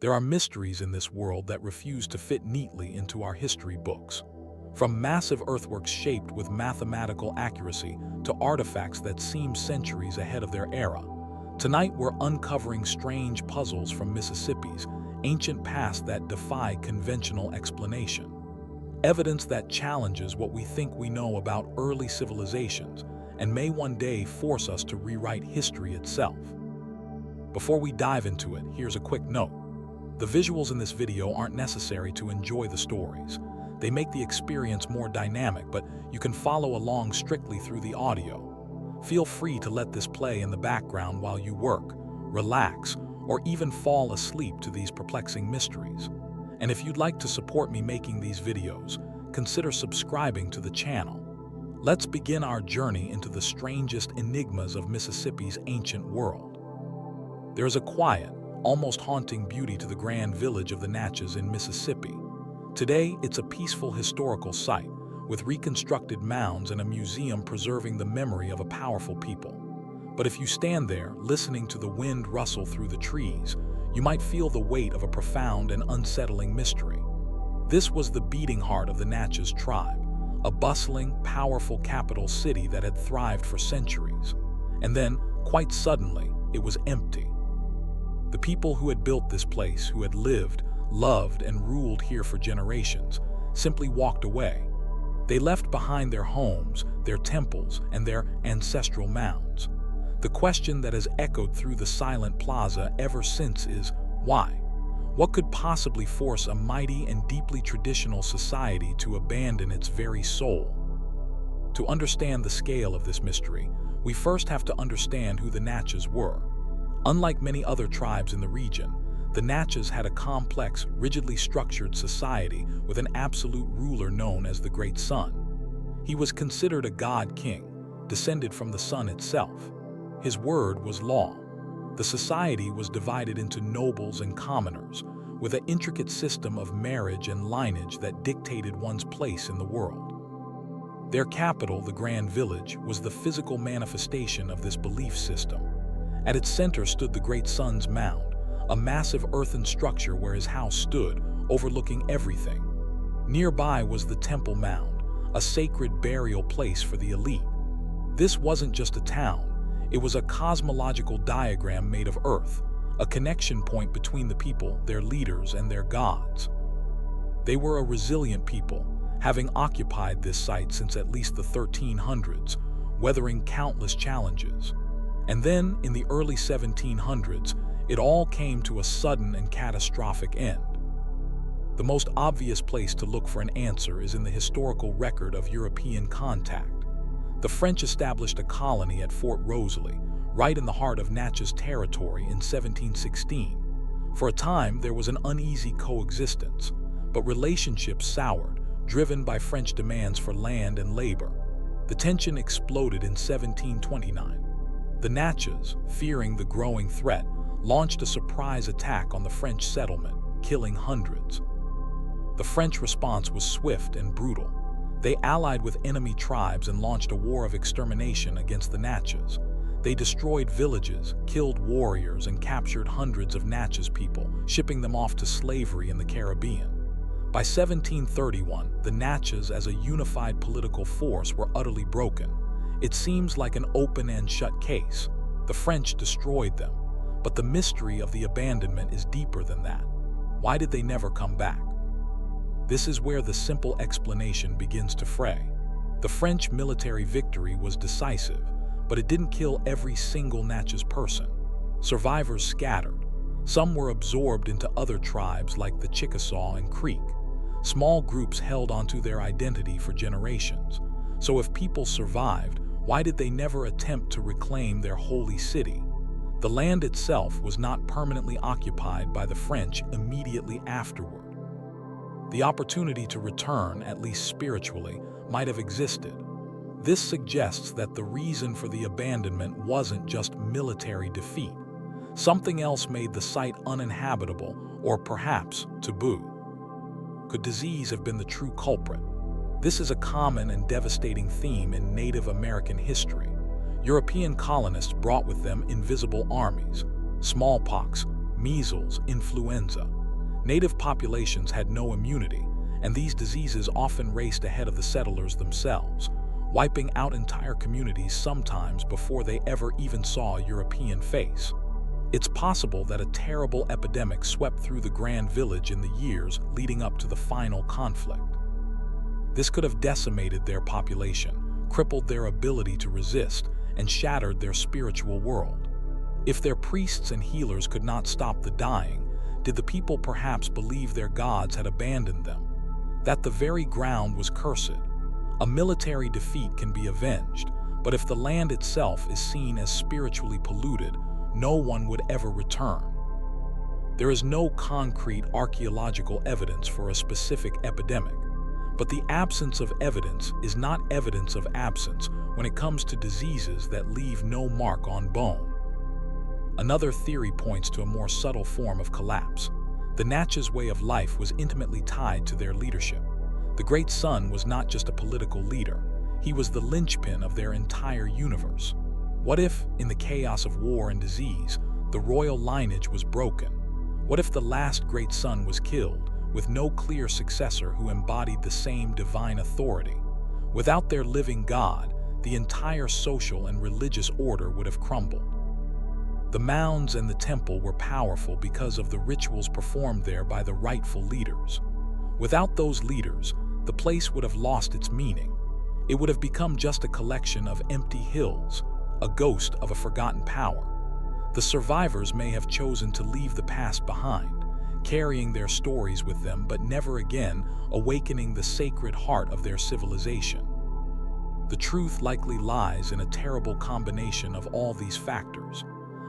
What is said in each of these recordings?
There are mysteries in this world that refuse to fit neatly into our history books. From massive earthworks shaped with mathematical accuracy to artifacts that seem centuries ahead of their era, tonight we're uncovering strange puzzles from Mississippi's ancient past that defy conventional explanation. Evidence that challenges what we think we know about early civilizations and may one day force us to rewrite history itself. Before we dive into it, here's a quick note. The visuals in this video aren't necessary to enjoy the stories. They make the experience more dynamic, but you can follow along strictly through the audio. Feel free to let this play in the background while you work, relax, or even fall asleep to these perplexing mysteries. And if you'd like to support me making these videos, consider subscribing to the channel. Let's begin our journey into the strangest enigmas of Mississippi's ancient world. There is a quiet, almost haunting beauty to the grand village of the Natchez in Mississippi. Today, it's a peaceful historical site, with reconstructed mounds and a museum preserving the memory of a powerful people. But if you stand there, listening to the wind rustle through the trees, you might feel the weight of a profound and unsettling mystery. This was the beating heart of the Natchez tribe, a bustling, powerful capital city that had thrived for centuries. And then, quite suddenly, it was empty. The people who had built this place, who had lived, loved, and ruled here for generations, simply walked away. They left behind their homes, their temples, and their ancestral mounds. The question that has echoed through the silent plaza ever since is, why? What could possibly force a mighty and deeply traditional society to abandon its very soul? To understand the scale of this mystery, we first have to understand who the Natchez were. Unlike many other tribes in the region, the Natchez had a complex, rigidly structured society with an absolute ruler known as the Great Sun. He was considered a god-king, descended from the sun itself. His word was law. The society was divided into nobles and commoners, with an intricate system of marriage and lineage that dictated one's place in the world. Their capital, the Grand Village, was the physical manifestation of this belief system. At its center stood the Great Sun's mound, a massive earthen structure where his house stood, overlooking everything. Nearby was the Temple Mound, a sacred burial place for the elite. This wasn't just a town. It was a cosmological diagram made of earth, a connection point between the people, their leaders, and their gods. They were a resilient people, having occupied this site since at least the 1300s, weathering countless challenges. And then, in the early 1700s, it all came to a sudden and catastrophic end. The most obvious place to look for an answer is in the historical record of European contact. The French established a colony at Fort Rosalie, right in the heart of Natchez territory in 1716. For a time, there was an uneasy coexistence, but relationships soured, driven by French demands for land and labor. The tension exploded in 1729. The Natchez, fearing the growing threat, launched a surprise attack on the French settlement, killing hundreds. The French response was swift and brutal. They allied with enemy tribes and launched a war of extermination against the Natchez. They destroyed villages, killed warriors, and captured hundreds of Natchez people, shipping them off to slavery in the Caribbean. By 1731, the Natchez as a unified political force were utterly broken. It seems like an open and shut case. The French destroyed them. But the mystery of the abandonment is deeper than that. Why did they never come back? This is where the simple explanation begins to fray. The French military victory was decisive, but it didn't kill every single Natchez person. Survivors scattered. Some were absorbed into other tribes like the Chickasaw and Creek. Small groups held onto their identity for generations. So if people survived, why did they never attempt to reclaim their holy city? The land itself was not permanently occupied by the French immediately afterward. The opportunity to return, at least spiritually, might have existed. This suggests that the reason for the abandonment wasn't just military defeat. Something else made the site uninhabitable, or perhaps taboo. Could disease have been the true culprit? This is a common and devastating theme in Native American history. European colonists brought with them invisible armies, smallpox, measles, influenza. Native populations had no immunity, and these diseases often raced ahead of the settlers themselves, wiping out entire communities sometimes before they ever even saw a European face. It's possible that a terrible epidemic swept through the Grand Village in the years leading up to the final conflict. This could have decimated their population, crippled their ability to resist, and shattered their spiritual world. If their priests and healers could not stop the dying, did the people perhaps believe their gods had abandoned them? That the very ground was cursed? A military defeat can be avenged, but if the land itself is seen as spiritually polluted, no one would ever return. There is no concrete archaeological evidence for a specific epidemic, but the absence of evidence is not evidence of absence when it comes to diseases that leave no mark on bone. Another theory points to a more subtle form of collapse. The Natchez way of life was intimately tied to their leadership. The Great Sun was not just a political leader, he was the linchpin of their entire universe. What if, in the chaos of war and disease, the royal lineage was broken? What if the last Great Sun was killed, with no clear successor who embodied the same divine authority? Without their living God, the entire social and religious order would have crumbled. The mounds and the temple were powerful because of the rituals performed there by the rightful leaders. Without those leaders, the place would have lost its meaning. It would have become just a collection of empty hills, a ghost of a forgotten power. The survivors may have chosen to leave the past behind, carrying their stories with them but never again awakening the sacred heart of their civilization. The truth likely lies in a terrible combination of all these factors.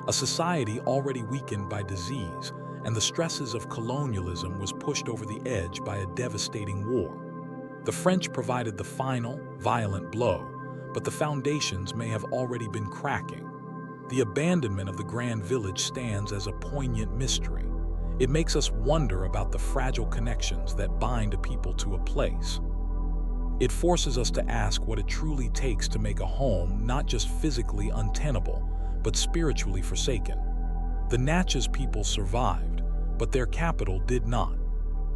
A society already weakened by disease and the stresses of colonialism was pushed over the edge by a devastating war. The French provided the final, violent blow, but the foundations may have already been cracking. The abandonment of the Grand Village stands as a poignant mystery. It makes us wonder about the fragile connections that bind a people to a place. It forces us to ask what it truly takes to make a home not just physically untenable, but spiritually forsaken. The Natchez people survived, but their capital did not.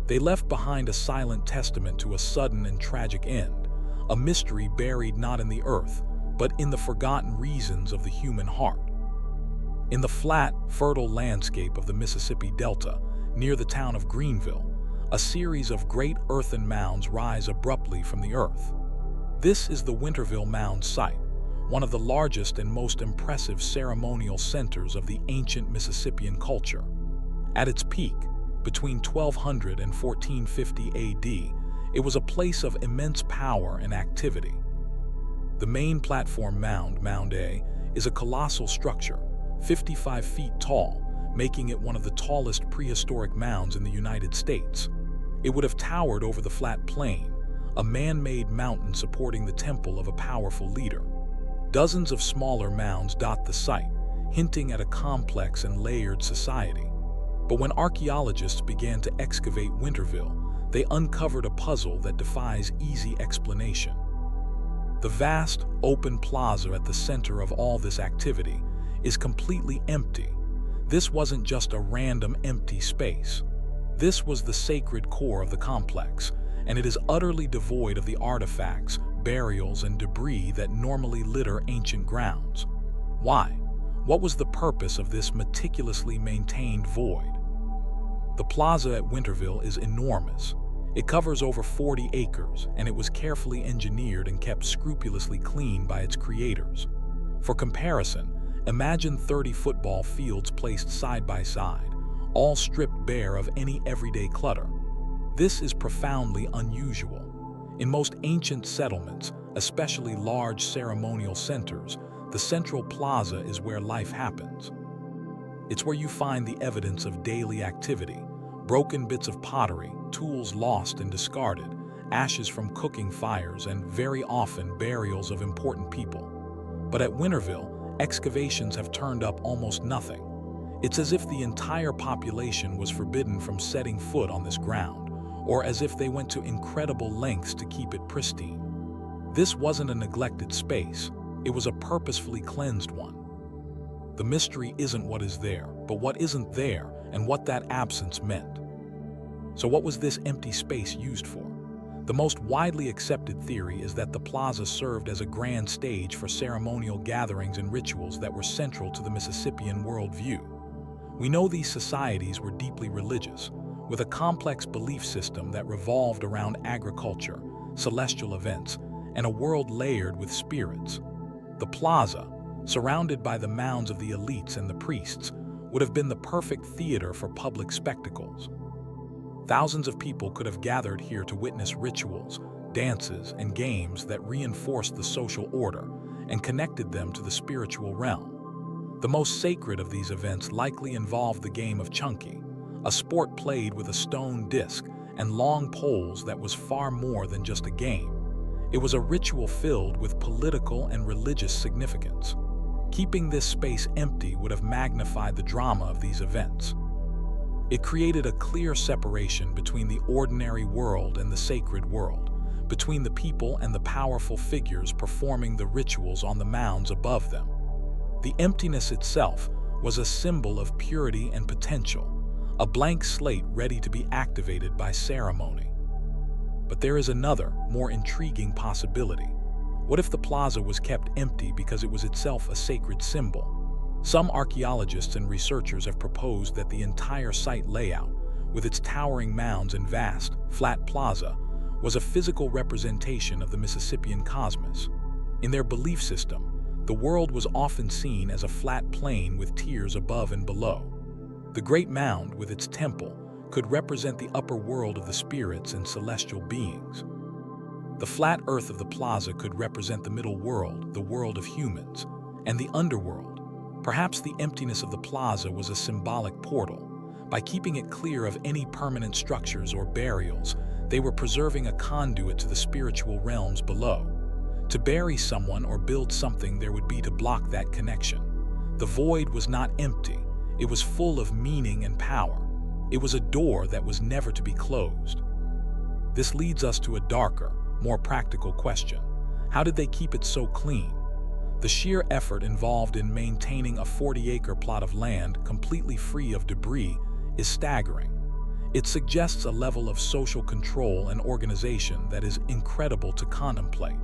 They left behind a silent testament to a sudden and tragic end, a mystery buried not in the earth, but in the forgotten reasons of the human heart. In the flat, fertile landscape of the Mississippi Delta, near the town of Greenville, a series of great earthen mounds rise abruptly from the earth. This is the Winterville Mounds site, one of the largest and most impressive ceremonial centers of the ancient Mississippian culture. At its peak, between 1200 and 1450 AD, it was a place of immense power and activity. The main platform mound, Mound A, is a colossal structure, 55 feet tall, making it one of the tallest prehistoric mounds in the United States. It would have towered over the flat plain, a man-made mountain supporting the temple of a powerful leader. Dozens of smaller mounds dot the site, hinting at a complex and layered society. But when archaeologists began to excavate Winterville, they uncovered a puzzle that defies easy explanation. The vast, open plaza at the center of all this activity is completely empty. This wasn't just a random empty space. This was the sacred core of the complex, and it is utterly devoid of the artifacts, burials, and debris that normally litter ancient grounds. Why? What was the purpose of this meticulously maintained void? The plaza at Winterville is enormous. It covers over 40 acres, and it was carefully engineered and kept scrupulously clean by its creators. For comparison, imagine 30 football fields placed side by side, all stripped bare of any everyday clutter. This is profoundly unusual. In most ancient settlements, especially large ceremonial centers, the central plaza is where life happens. It's where you find the evidence of daily activity, broken bits of pottery, tools lost and discarded, ashes from cooking fires, and very often burials of important people. But at Winterville, excavations have turned up almost nothing. It's as if the entire population was forbidden from setting foot on this ground, or as if they went to incredible lengths to keep it pristine. This wasn't a neglected space, it was a purposefully cleansed one. The mystery isn't what is there, but what isn't there, and what that absence meant. So what was this empty space used for? The most widely accepted theory is that the plaza served as a grand stage for ceremonial gatherings and rituals that were central to the Mississippian worldview. We know these societies were deeply religious, with a complex belief system that revolved around agriculture, celestial events, and a world layered with spirits. The plaza, surrounded by the mounds of the elites and the priests, would have been the perfect theater for public spectacles. Thousands of people could have gathered here to witness rituals, dances, and games that reinforced the social order and connected them to the spiritual realm. The most sacred of these events likely involved the game of chunky, a sport played with a stone disc and long poles that was far more than just a game. It was a ritual filled with political and religious significance. Keeping this space empty would have magnified the drama of these events. It created a clear separation between the ordinary world and the sacred world, between the people and the powerful figures performing the rituals on the mounds above them. The emptiness itself was a symbol of purity and potential, a blank slate ready to be activated by ceremony. But there is another, more intriguing possibility. What if the plaza was kept empty because it was itself a sacred symbol? Some archaeologists and researchers have proposed that the entire site layout, with its towering mounds and vast, flat plaza, was a physical representation of the Mississippian cosmos. In their belief system, the world was often seen as a flat plain with tiers above and below. The Great Mound, with its temple, could represent the upper world of the spirits and celestial beings. The flat earth of the plaza could represent the middle world, the world of humans, and the underworld. Perhaps the emptiness of the plaza was a symbolic portal. By keeping it clear of any permanent structures or burials, they were preserving a conduit to the spiritual realms below. To bury someone or build something there would be to block that connection. The void was not empty, it was full of meaning and power. It was a door that was never to be closed. This leads us to a darker, more practical question. How did they keep it so clean? The sheer effort involved in maintaining a 40-acre plot of land completely free of debris is staggering. It suggests a level of social control and organization that is incredible to contemplate.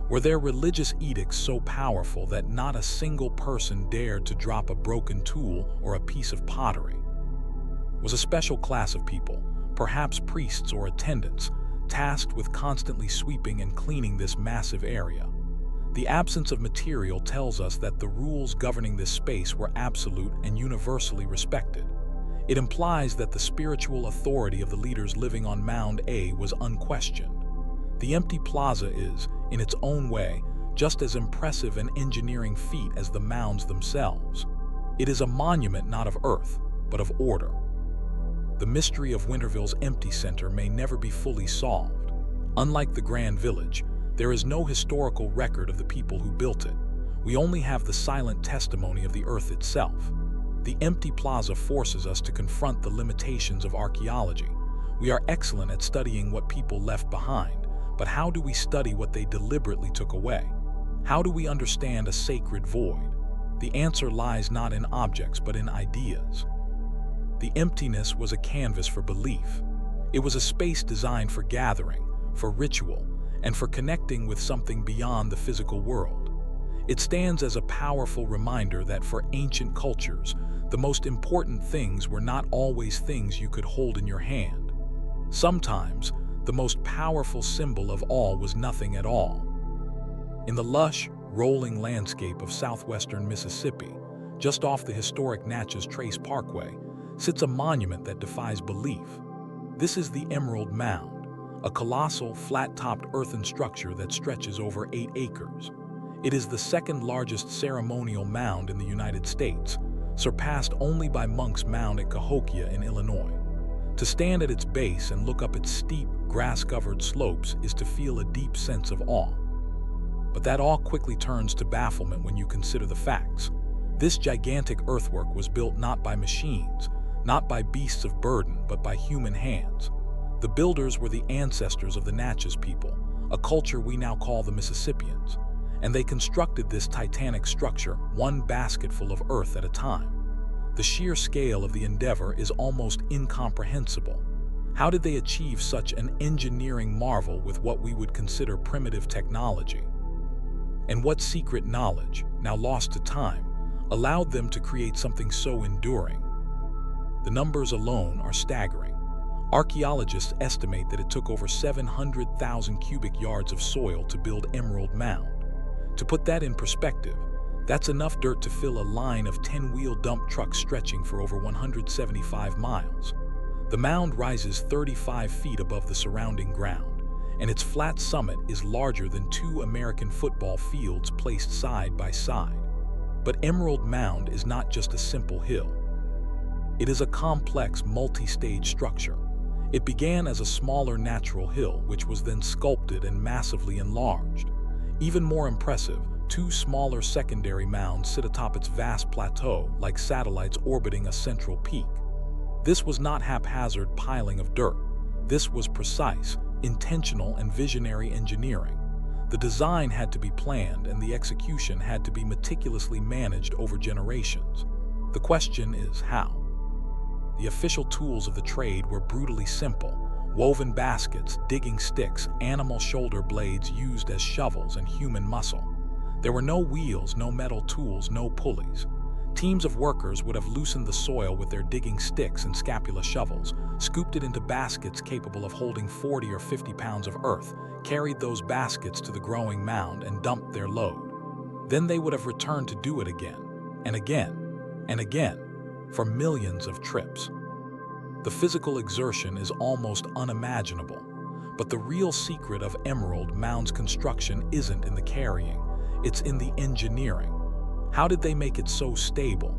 Were their religious edicts so powerful that not a single person dared to drop a broken tool or a piece of pottery? Was a special class of people, perhaps priests or attendants, tasked with constantly sweeping and cleaning this massive area? The absence of material tells us that the rules governing this space were absolute and universally respected. It implies that the spiritual authority of the leaders living on Mound A was unquestioned. The empty plaza is, in its own way, just as impressive an engineering feat as the mounds themselves. It is a monument not of earth, but of order. The mystery of Winterville's empty center may never be fully solved. Unlike the Grand Village, there is no historical record of the people who built it. We only have the silent testimony of the earth itself. The empty plaza forces us to confront the limitations of archaeology. We are excellent at studying what people left behind, but how do we study what they deliberately took away? How do we understand a sacred void? The answer lies not in objects, but in ideas. The emptiness was a canvas for belief. It was a space designed for gathering, for ritual, and for connecting with something beyond the physical world. It stands as a powerful reminder that for ancient cultures, the most important things were not always things you could hold in your hand. Sometimes, the most powerful symbol of all was nothing at all. In the lush, rolling landscape of southwestern Mississippi, just off the historic Natchez Trace Parkway, sits a monument that defies belief. This is the Emerald Mound, a colossal, flat-topped earthen structure that stretches over 8 acres. It is the second largest ceremonial mound in the United States, surpassed only by Monk's Mound at Cahokia in Illinois. To stand at its base and look up its steep, grass-covered slopes is to feel a deep sense of awe. But that awe quickly turns to bafflement when you consider the facts. This gigantic earthwork was built not by machines, not by beasts of burden, but by human hands. The builders were the ancestors of the Natchez people, a culture we now call the Mississippians, and they constructed this titanic structure one basketful of earth at a time. The sheer scale of the endeavor is almost incomprehensible. How did they achieve such an engineering marvel with what we would consider primitive technology? And what secret knowledge, now lost to time, allowed them to create something so enduring? The numbers alone are staggering. Archaeologists estimate that it took over 700,000 cubic yards of soil to build Emerald Mound. To put that in perspective, that's enough dirt to fill a line of 10-wheel dump trucks stretching for over 175 miles. The mound rises 35 feet above the surrounding ground, and its flat summit is larger than 2 American football fields placed side by side. But Emerald Mound is not just a simple hill. It is a complex, multi-stage structure. It began as a smaller natural hill, which was then sculpted and massively enlarged. Even more impressive, 2 smaller secondary mounds sit atop its vast plateau, like satellites orbiting a central peak. This was not haphazard piling of dirt. This was precise, intentional, and visionary engineering. The design had to be planned, and the execution had to be meticulously managed over generations. The question is how? The official tools of the trade were brutally simple: woven baskets, digging sticks, animal shoulder blades used as shovels, and human muscle. There were no wheels, no metal tools, no pulleys. Teams of workers would have loosened the soil with their digging sticks and scapula shovels, scooped it into baskets capable of holding 40 or 50 pounds of earth, carried those baskets to the growing mound, and dumped their load. Then they would have returned to do it again, and again, and again, for millions of trips. The physical exertion is almost unimaginable, but the real secret of Emerald Mound's construction isn't in the carrying, it's in the engineering. How did they make it so stable?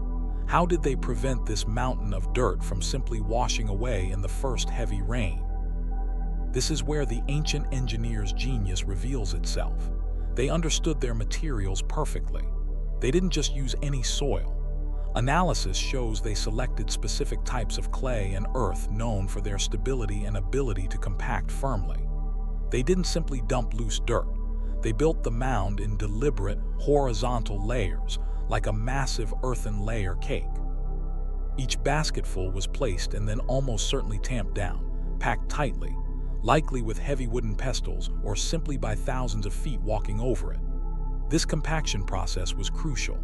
How did they prevent this mountain of dirt from simply washing away in the first heavy rain? This is where the ancient engineer's genius reveals itself. They understood their materials perfectly. They didn't just use any soil. Analysis shows they selected specific types of clay and earth known for their stability and ability to compact firmly. They didn't simply dump loose dirt. They built the mound in deliberate, horizontal layers, like a massive earthen layer cake. Each basketful was placed and then almost certainly tamped down, packed tightly, likely with heavy wooden pestles or simply by thousands of feet walking over it. This compaction process was crucial.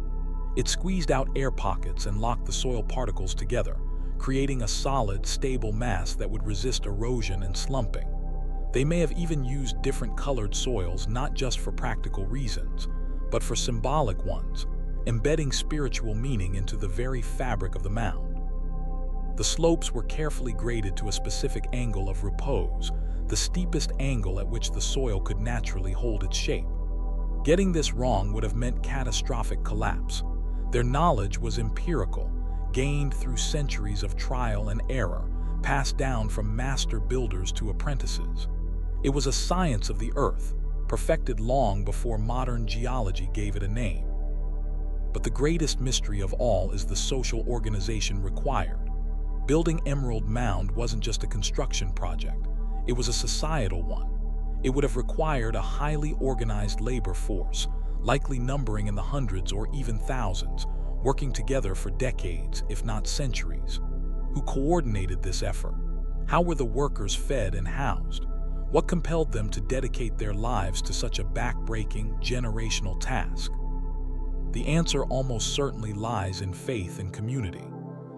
It squeezed out air pockets and locked the soil particles together, creating a solid, stable mass that would resist erosion and slumping. They may have even used different colored soils not just for practical reasons, but for symbolic ones, embedding spiritual meaning into the very fabric of the mound. The slopes were carefully graded to a specific angle of repose, the steepest angle at which the soil could naturally hold its shape. Getting this wrong would have meant catastrophic collapse. Their knowledge was empirical, gained through centuries of trial and error, passed down from master builders to apprentices. It was a science of the earth, perfected long before modern geology gave it a name. But the greatest mystery of all is the social organization required. Building Emerald Mound wasn't just a construction project, it was a societal one. It would have required a highly organized labor force, likely numbering in the hundreds or even thousands, working together for decades, if not centuries. Who coordinated this effort? How were the workers fed and housed? What compelled them to dedicate their lives to such a back-breaking, generational task? The answer almost certainly lies in faith and community.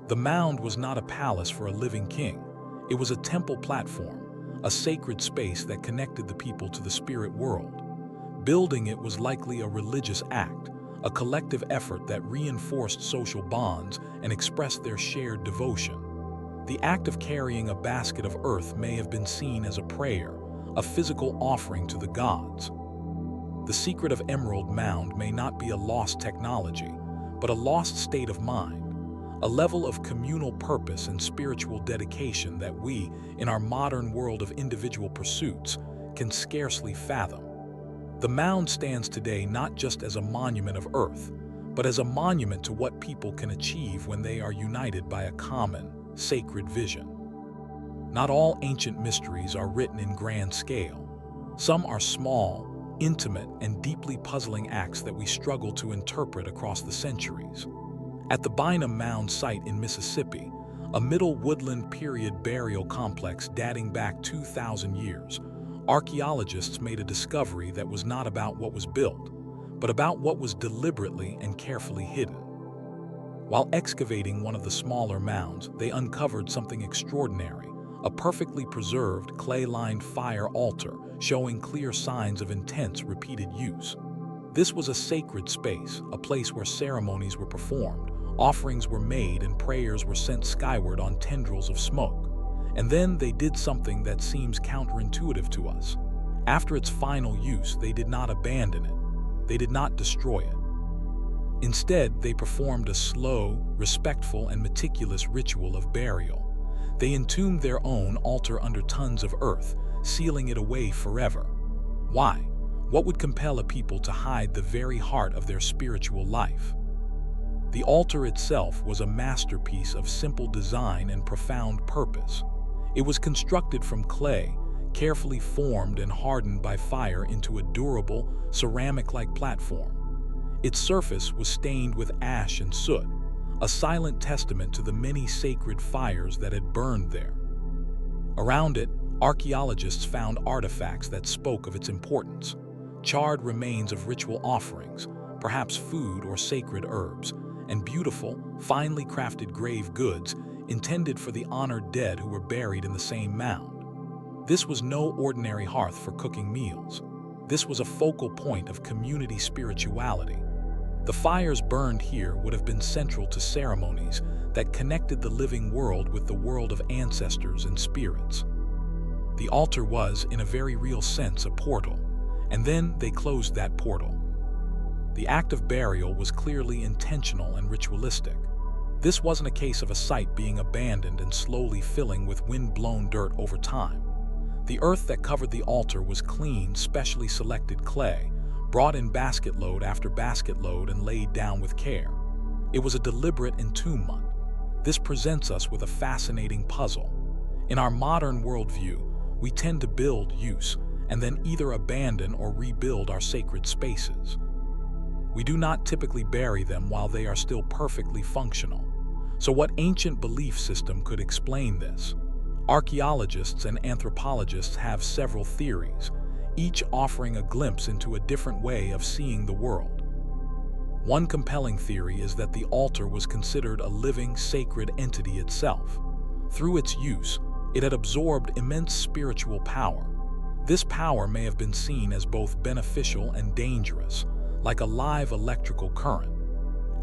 The mound was not a palace for a living king. It was a temple platform, a sacred space that connected the people to the spirit world. Building it was likely a religious act, a collective effort that reinforced social bonds and expressed their shared devotion. The act of carrying a basket of earth may have been seen as a prayer, a physical offering to the gods. The secret of Emerald Mound may not be a lost technology, but a lost state of mind, a level of communal purpose and spiritual dedication that we, in our modern world of individual pursuits, can scarcely fathom. The mound stands today not just as a monument of earth, but as a monument to what people can achieve when they are united by a common, sacred vision. Not all ancient mysteries are written in grand scale. Some are small, intimate, and deeply puzzling acts that we struggle to interpret across the centuries. At the Bynum Mounds site in Mississippi, a Middle Woodland period burial complex dating back 2,000 years, archaeologists made a discovery that was not about what was built, but about what was deliberately and carefully hidden. While excavating one of the smaller mounds, they uncovered something extraordinary, a perfectly preserved clay-lined fire altar showing clear signs of intense, repeated use. This was a sacred space, a place where ceremonies were performed, offerings were made, and prayers were sent skyward on tendrils of smoke. And then they did something that seems counterintuitive to us. After its final use, they did not abandon it. They did not destroy it. Instead, they performed a slow, respectful, and meticulous ritual of burial. They entombed their own altar under tons of earth, sealing it away forever. Why? What would compel a people to hide the very heart of their spiritual life? The altar itself was a masterpiece of simple design and profound purpose. It was constructed from clay, carefully formed and hardened by fire into a durable, ceramic-like platform. Its surface was stained with ash and soot, a silent testament to the many sacred fires that had burned there. Around it, archaeologists found artifacts that spoke of its importance: charred remains of ritual offerings, perhaps food or sacred herbs, and beautiful, finely crafted grave goods intended for the honored dead who were buried in the same mound. This was no ordinary hearth for cooking meals. This was a focal point of community spirituality. The fires burned here would have been central to ceremonies that connected the living world with the world of ancestors and spirits. The altar was, in a very real sense, a portal, and then they closed that portal. The act of burial was clearly intentional and ritualistic. This wasn't a case of a site being abandoned and slowly filling with wind-blown dirt over time. The earth that covered the altar was clean, specially selected clay, brought in basket load after basket load and laid down with care. It was a deliberate entombment. This presents us with a fascinating puzzle. In our modern worldview, we tend to build, use, and then either abandon or rebuild our sacred spaces. We do not typically bury them while they are still perfectly functional. So what ancient belief system could explain this? Archaeologists and anthropologists have several theories, each offering a glimpse into a different way of seeing the world. One compelling theory is that the altar was considered a living, sacred entity itself. Through its use, it had absorbed immense spiritual power. This power may have been seen as both beneficial and dangerous, like a live electrical current.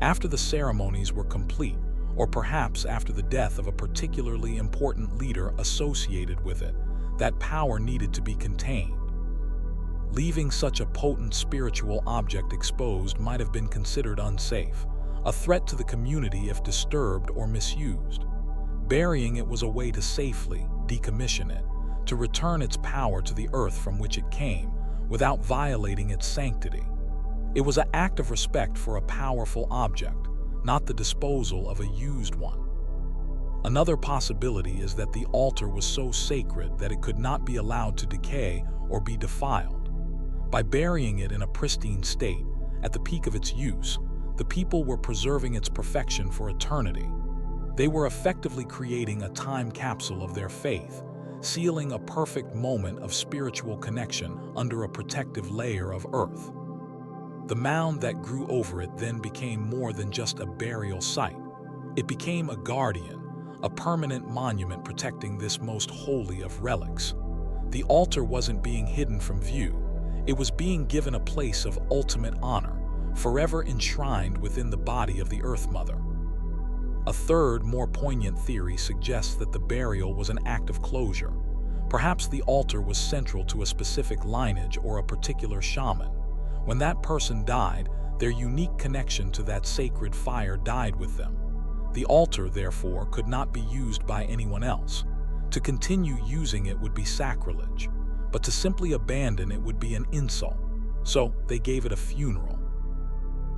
After the ceremonies were complete, or perhaps after the death of a particularly important leader associated with it, that power needed to be contained. Leaving such a potent spiritual object exposed might have been considered unsafe, a threat to the community if disturbed or misused. Burying it was a way to safely decommission it, to return its power to the earth from which it came, without violating its sanctity. It was an act of respect for a powerful object, not the disposal of a used one. Another possibility is that the altar was so sacred that it could not be allowed to decay or be defiled. By burying it in a pristine state, at the peak of its use, the people were preserving its perfection for eternity. They were effectively creating a time capsule of their faith, sealing a perfect moment of spiritual connection under a protective layer of earth. The mound that grew over it then became more than just a burial site. It became a guardian, a permanent monument protecting this most holy of relics. The altar wasn't being hidden from view. It was being given a place of ultimate honor, forever enshrined within the body of the Earth Mother. A third, more poignant theory suggests that the burial was an act of closure. Perhaps the altar was central to a specific lineage or a particular shaman. When that person died, their unique connection to that sacred fire died with them. The altar, therefore, could not be used by anyone else. To continue using it would be sacrilege, but to simply abandon it would be an insult. So they gave it a funeral.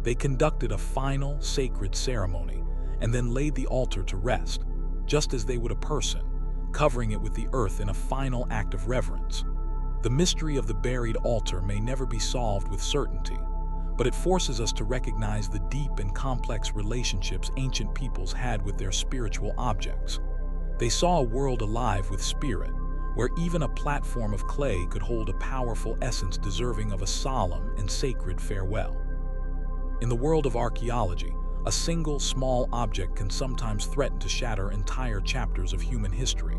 They conducted a final, sacred ceremony and then laid the altar to rest, just as they would a person, covering it with the earth in a final act of reverence. The mystery of the buried altar may never be solved with certainty, but it forces us to recognize the deep and complex relationships ancient peoples had with their spiritual objects. They saw a world alive with spirit, where even a platform of clay could hold a powerful essence deserving of a solemn and sacred farewell. In the world of archaeology, a single small object can sometimes threaten to shatter entire chapters of human history.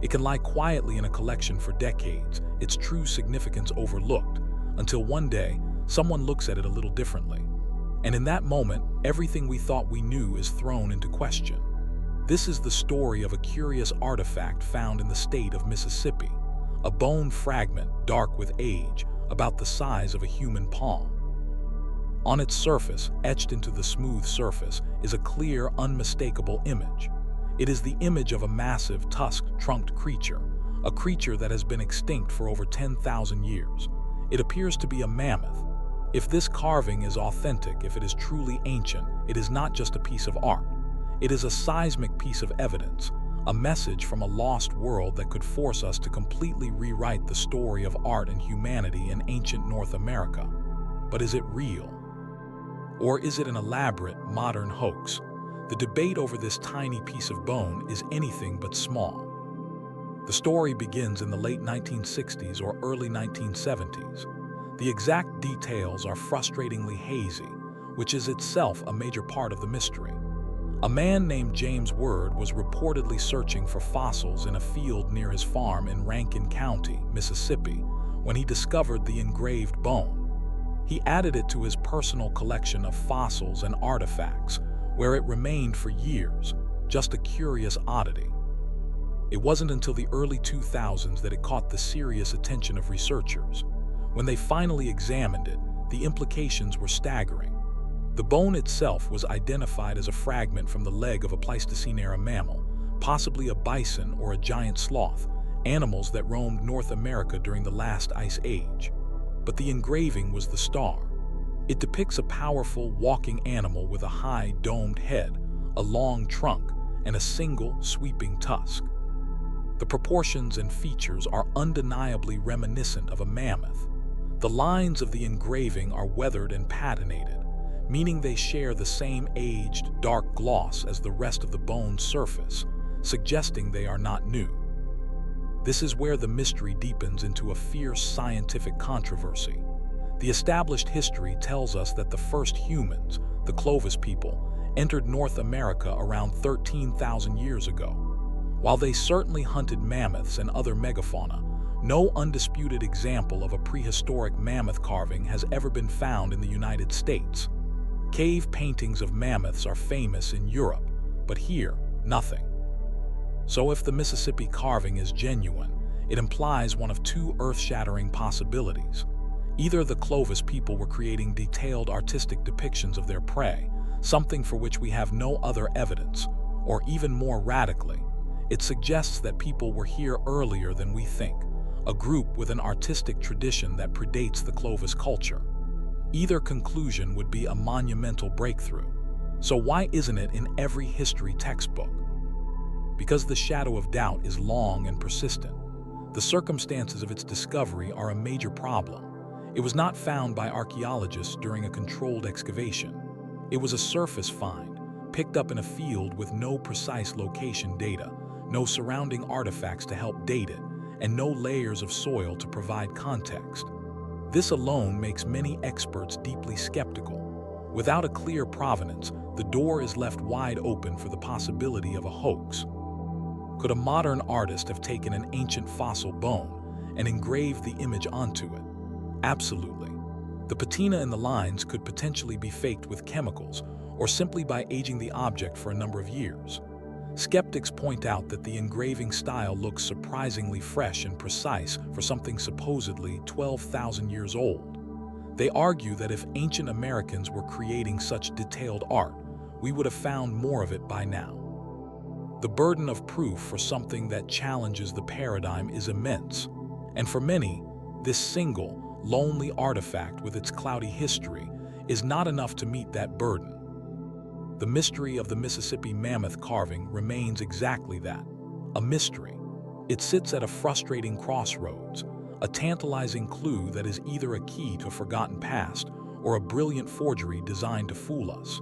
It can lie quietly in a collection for decades, its true significance overlooked, until one day, someone looks at it a little differently. And in that moment, everything we thought we knew is thrown into question. This is the story of a curious artifact found in the state of Mississippi, a bone fragment dark with age, about the size of a human palm. On its surface, etched into the smooth surface, is a clear, unmistakable image. It is the image of a massive, tusked-trunked creature, a creature that has been extinct for over 10,000 years. It appears to be a mammoth. If this carving is authentic, if it is truly ancient, it is not just a piece of art. It is a seismic piece of evidence, a message from a lost world that could force us to completely rewrite the story of art and humanity in ancient North America. But is it real? Or is it an elaborate, modern hoax? The debate over this tiny piece of bone is anything but small. The story begins in the late 1960s or early 1970s. The exact details are frustratingly hazy, which is itself a major part of the mystery. A man named James Word was reportedly searching for fossils in a field near his farm in Rankin County, Mississippi, when he discovered the engraved bone. He added it to his personal collection of fossils and artifacts, where it remained for years, just a curious oddity. It wasn't until the early 2000s that it caught the serious attention of researchers. When they finally examined it, the implications were staggering. The bone itself was identified as a fragment from the leg of a Pleistocene-era mammal, possibly a bison or a giant sloth, animals that roamed North America during the last ice age. But the engraving was the star. It depicts a powerful, walking animal with a high, domed head, a long trunk, and a single, sweeping tusk. The proportions and features are undeniably reminiscent of a mammoth. The lines of the engraving are weathered and patinated, meaning they share the same aged, dark gloss as the rest of the bone's surface, suggesting they are not new. This is where the mystery deepens into a fierce scientific controversy. The established history tells us that the first humans, the Clovis people, entered North America around 13,000 years ago. While they certainly hunted mammoths and other megafauna, no undisputed example of a prehistoric mammoth carving has ever been found in the United States. Cave paintings of mammoths are famous in Europe, but here, nothing. So if the Mississippi carving is genuine, it implies one of two earth-shattering possibilities. Either the Clovis people were creating detailed artistic depictions of their prey, something for which we have no other evidence, or even more radically, it suggests that people were here earlier than we think, a group with an artistic tradition that predates the Clovis culture. Either conclusion would be a monumental breakthrough. So why isn't it in every history textbook? Because the shadow of doubt is long and persistent. The circumstances of its discovery are a major problem. It was not found by archaeologists during a controlled excavation. It was a surface find, picked up in a field with no precise location data, no surrounding artifacts to help date it, and no layers of soil to provide context. This alone makes many experts deeply skeptical. Without a clear provenance, the door is left wide open for the possibility of a hoax. Could a modern artist have taken an ancient fossil bone and engraved the image onto it? Absolutely. The patina in the lines could potentially be faked with chemicals or simply by aging the object for a number of years. Skeptics point out that the engraving style looks surprisingly fresh and precise for something supposedly 12,000 years old. They argue that if ancient Americans were creating such detailed art, we would have found more of it by now. The burden of proof for something that challenges the paradigm is immense, and for many, this single, lonely artifact with its cloudy history is not enough to meet that burden. The mystery of the Mississippi mammoth carving remains exactly that, a mystery. It sits at a frustrating crossroads, a tantalizing clue that is either a key to a forgotten past or a brilliant forgery designed to fool us.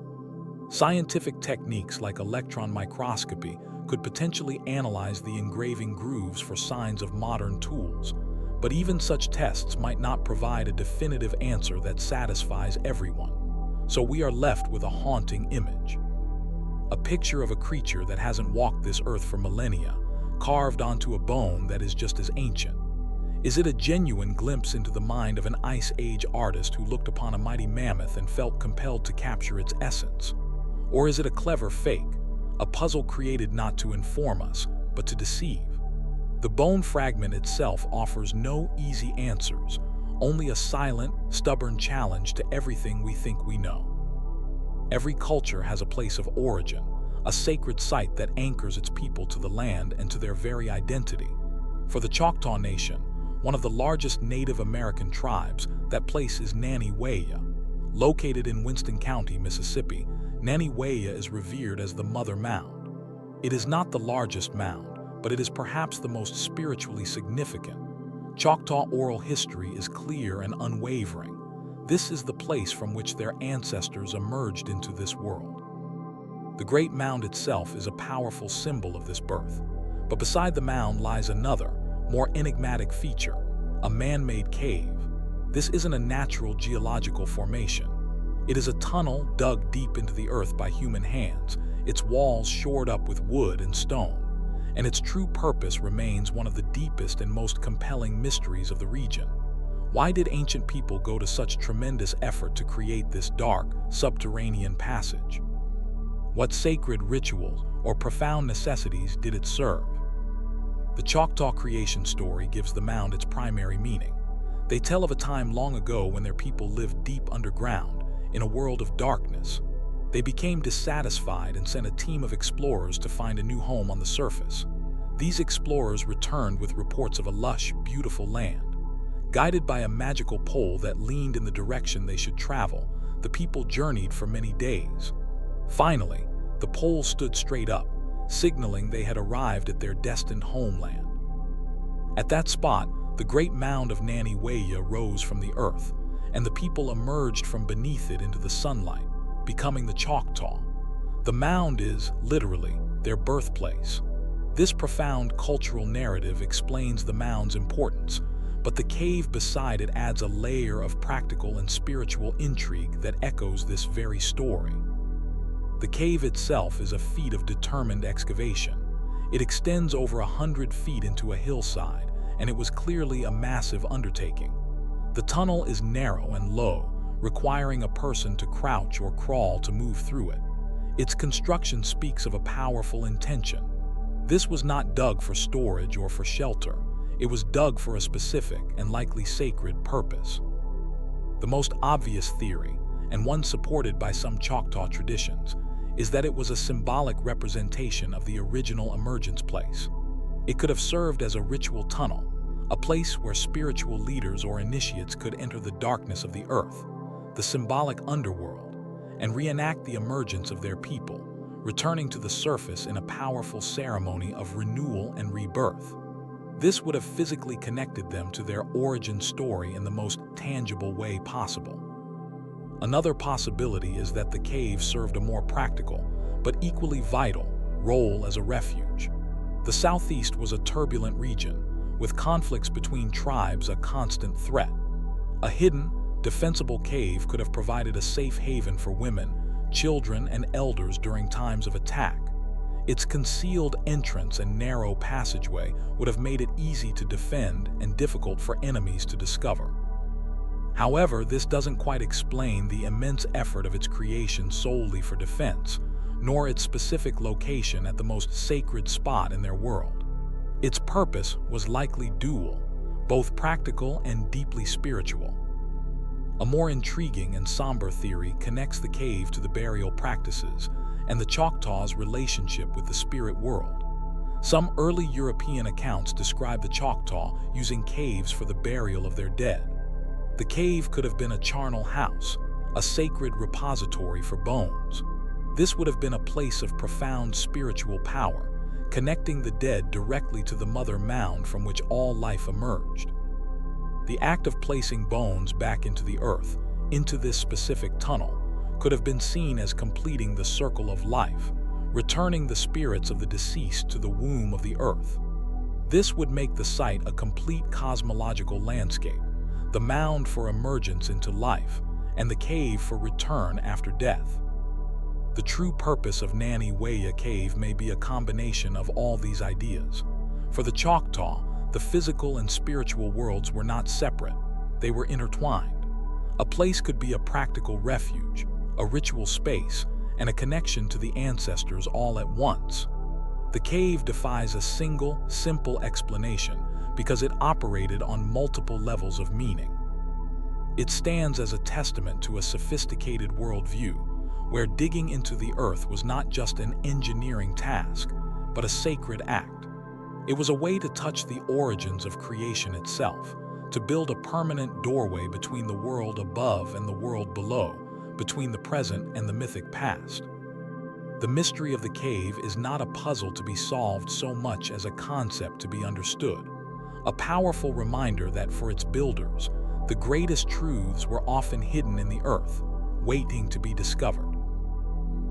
Scientific techniques like electron microscopy could potentially analyze the engraving grooves for signs of modern tools, but even such tests might not provide a definitive answer that satisfies everyone. So we are left with a haunting image. A picture of a creature that hasn't walked this earth for millennia, carved onto a bone that is just as ancient. Is it a genuine glimpse into the mind of an Ice Age artist who looked upon a mighty mammoth and felt compelled to capture its essence? Or is it a clever fake, a puzzle created not to inform us, but to deceive? The bone fragment itself offers no easy answers, only a silent, stubborn challenge to everything we think we know. Every culture has a place of origin, a sacred site that anchors its people to the land and to their very identity. For the Choctaw Nation, one of the largest Native American tribes, that place is Nanih Waiya. Located in Winston County, Mississippi, Nanih Waiya is revered as the Mother Mound. It is not the largest mound, but it is perhaps the most spiritually significant. Choctaw oral history is clear and unwavering. This is the place from which their ancestors emerged into this world. The Great Mound itself is a powerful symbol of this birth. But beside the mound lies another, more enigmatic feature, a man-made cave. This isn't a natural geological formation. It is a tunnel dug deep into the earth by human hands, its walls shored up with wood and stone. And its true purpose remains one of the deepest and most compelling mysteries of the region. Why did ancient people go to such tremendous effort to create this dark, subterranean passage? What sacred rituals or profound necessities did it serve? The Choctaw creation story gives the mound its primary meaning. They tell of a time long ago when their people lived deep underground, in a world of darkness. They became dissatisfied and sent a team of explorers to find a new home on the surface. These explorers returned with reports of a lush, beautiful land. Guided by a magical pole that leaned in the direction they should travel, the people journeyed for many days. Finally, the pole stood straight up, signaling they had arrived at their destined homeland. At that spot, the great mound of Nanih Waiya rose from the earth, and the people emerged from beneath it into the sunlight, becoming the Choctaw. The mound is, literally, their birthplace. This profound cultural narrative explains the mound's importance, but the cave beside it adds a layer of practical and spiritual intrigue that echoes this very story. The cave itself is a feat of determined excavation. It extends over 100 feet into a hillside, and it was clearly a massive undertaking. The tunnel is narrow and low, requiring a person to crouch or crawl to move through it. Its construction speaks of a powerful intention. This was not dug for storage or for shelter. It was dug for a specific and likely sacred purpose. The most obvious theory, and one supported by some Choctaw traditions, is that it was a symbolic representation of the original emergence place. It could have served as a ritual tunnel, a place where spiritual leaders or initiates could enter the darkness of the earth, the symbolic underworld, and reenact the emergence of their people, returning to the surface in a powerful ceremony of renewal and rebirth. This would have physically connected them to their origin story in the most tangible way possible. Another possibility is that the cave served a more practical, but equally vital, role as a refuge. The southeast was a turbulent region, with conflicts between tribes a constant threat. A hidden, defensible cave could have provided a safe haven for women, children, and elders during times of attack. Its concealed entrance and narrow passageway would have made it easy to defend and difficult for enemies to discover. However, this doesn't quite explain the immense effort of its creation solely for defense, nor its specific location at the most sacred spot in their world. Its purpose was likely dual, both practical and deeply spiritual. A more intriguing and somber theory connects the cave to the burial practices and the Choctaws' relationship with the spirit world. Some early European accounts describe the Choctaw using caves for the burial of their dead. The cave could have been a charnel house, a sacred repository for bones. This would have been a place of profound spiritual power, connecting the dead directly to the mother mound from which all life emerged. The act of placing bones back into the earth, into this specific tunnel could have been seen as completing the circle of life, returning the spirits of the deceased to the womb of the earth. This would make the site a complete cosmological landscape, the mound for emergence into life, and the cave for return after death. The true purpose of Nanih Waiya Cave may be a combination of all these ideas. For the Choctaw, the physical and spiritual worlds were not separate, they were intertwined. A place could be a practical refuge, a ritual space, and a connection to the ancestors all at once. The cave defies a single, simple explanation because it operated on multiple levels of meaning. It stands as a testament to a sophisticated worldview, where digging into the earth was not just an engineering task, but a sacred act. It was a way to touch the origins of creation itself, to build a permanent doorway between the world above and the world below, between the present and the mythic past. The mystery of the cave is not a puzzle to be solved so much as a concept to be understood, a powerful reminder that for its builders, the greatest truths were often hidden in the earth, waiting to be discovered.